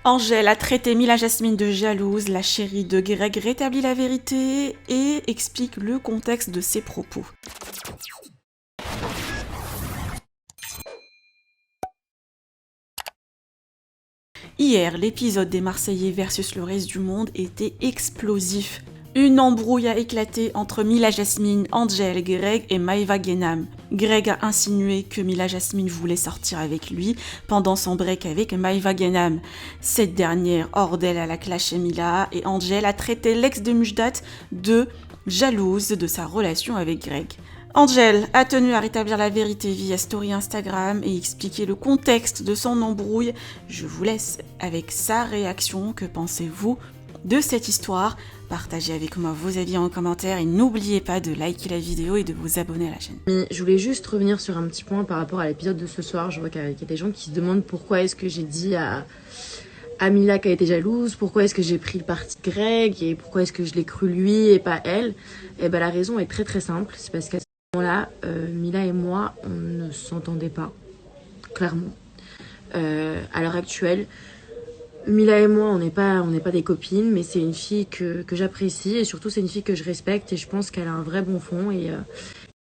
Angèle a traité Mila Jasmine de jalouse, la chérie de Greg rétablit la vérité et explique le contexte de ses propos. Hier, l'épisode des Marseillais versus le reste du monde était explosif. Une embrouille a éclaté entre Mila Jasmine, Angel, Greg et Maeva Genam. Greg a insinué que Mila Jasmine voulait sortir avec lui pendant son break avec Maeva Genam. Cette dernière, hors d'elle, a clashé Mila et Angel a traité l'ex de Mujdat de jalouse de sa relation avec Greg. Angel a tenu à rétablir la vérité via story Instagram et expliquer le contexte de son embrouille. Je vous laisse avec sa réaction. Que pensez-vous de cette histoire? Partagez avec moi vos avis en commentaire et n'oubliez pas de liker la vidéo et de vous abonner à la chaîne. Je voulais juste revenir sur un petit point par rapport à l'épisode de ce soir. Je vois qu'il y a des gens qui se demandent pourquoi est-ce que j'ai dit à Mila qu'elle était jalouse, pourquoi est-ce que j'ai pris le parti de Greg et pourquoi est-ce que je l'ai cru lui et pas elle. Et ben la raison est très très simple, c'est parce qu'à ce moment-là, Mila et moi, on ne s'entendait pas, clairement. À l'heure actuelle, Mila et moi, on n'est pas des copines, mais c'est une fille que j'apprécie et surtout c'est une fille que je respecte et je pense qu'elle a un vrai bon fond et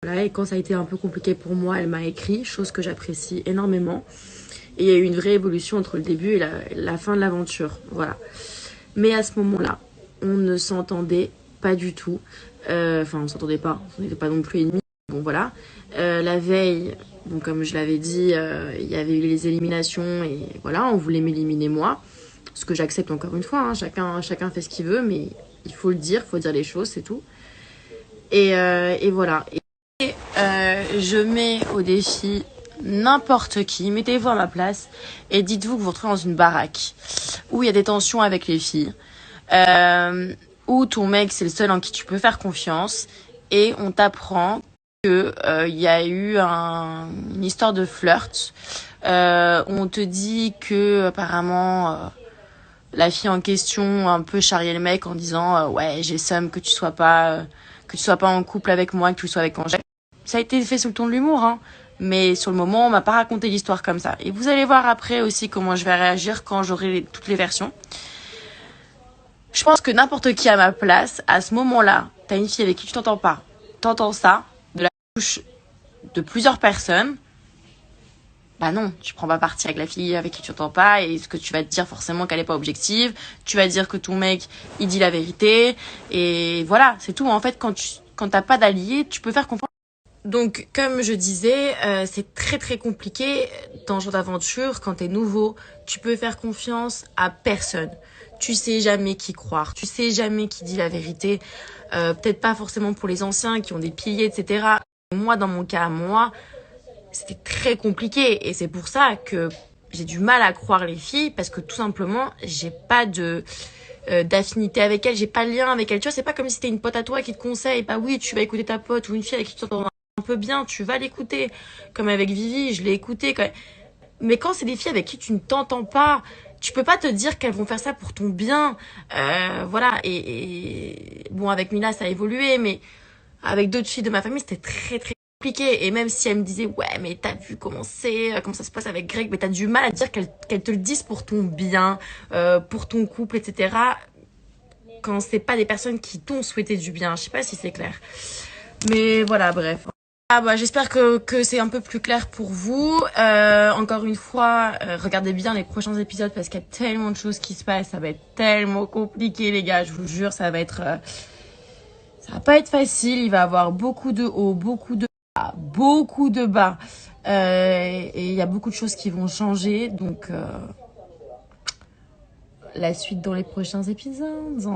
voilà. Et quand ça a été un peu compliqué pour moi, elle m'a écrit, chose que j'apprécie énormément. Et il y a eu une vraie évolution entre le début et la fin de l'aventure, voilà. Mais à ce moment-là, on ne s'entendait pas du tout. Enfin, on s'entendait pas. On n'était pas non plus ennemis. Bon, voilà. La veille, bon, comme je l'avais dit, il y avait eu les éliminations et voilà, on voulait m'éliminer moi. Ce que j'accepte encore une fois, hein. Chacun fait ce qu'il veut, mais il faut il faut dire les choses, c'est tout. Et voilà. Et je mets au défi n'importe qui, mettez-vous à ma place et dites-vous que vous vous retrouvez dans une baraque où il y a des tensions avec les filles, où ton mec c'est le seul en qui tu peux faire confiance et on t'apprend que y a eu une histoire de flirt, on te dit que apparemment la fille en question un peu charriait le mec en disant ouais j'ai seum que tu sois pas en couple avec moi, que tu sois avec Angèle. Ça a été fait sous le ton de l'humour, hein. Mais sur le moment, on m'a pas raconté l'histoire comme ça. Et vous allez voir après aussi comment je vais réagir quand j'aurai toutes les versions. Je pense que n'importe qui à ma place, à ce moment-là, t'as une fille avec qui tu t'entends pas, t'entends ça, de la bouche de plusieurs personnes, bah non, tu prends pas parti avec la fille avec qui tu t'entends pas et ce que tu vas te dire forcément qu'elle est pas objective, tu vas dire que ton mec, il dit la vérité et voilà, c'est tout. En fait, quand t'as pas d'allié, tu peux faire confiance. Donc, comme je disais, c'est très très compliqué dans ce genre d'aventure. Quand t'es nouveau, tu peux faire confiance à personne. Tu sais jamais qui croire, tu sais jamais qui dit la vérité. Peut-être pas forcément pour les anciens qui ont des piliers, etc. Moi, dans mon cas, c'était très compliqué. Et c'est pour ça que j'ai du mal à croire les filles parce que tout simplement, j'ai pas d'affinité avec elles, j'ai pas de lien avec elles. Tu vois, c'est pas comme si c'était une pote à toi qui te conseille. Bah oui, tu vas écouter ta pote ou une fille avec qui tu t'entends un peu bien, tu vas l'écouter. Comme avec Vivi, je l'ai écouté. Mais quand c'est des filles avec qui tu ne t'entends pas, tu peux pas te dire qu'elles vont faire ça pour ton bien. Voilà. Et bon, avec Mila, ça a évolué, mais avec d'autres filles de ma famille, c'était très très compliqué. Et même si elle me disait ouais, mais t'as vu comment ça se passe avec Greg, mais t'as du mal à dire qu'elles te le disent pour ton bien, pour ton couple, etc. Quand c'est pas des personnes qui t'ont souhaité du bien. Je sais pas si c'est clair. Mais voilà, bref. Ah bah j'espère que c'est un peu plus clair pour vous. Encore une fois, regardez bien les prochains épisodes parce qu'il y a tellement de choses qui se passent. Ça va être tellement compliqué les gars, je vous jure, ça va pas être facile. Il va y avoir beaucoup de hauts, beaucoup de bas, beaucoup de bas. Et il y a beaucoup de choses qui vont changer. Donc la suite dans les prochains épisodes.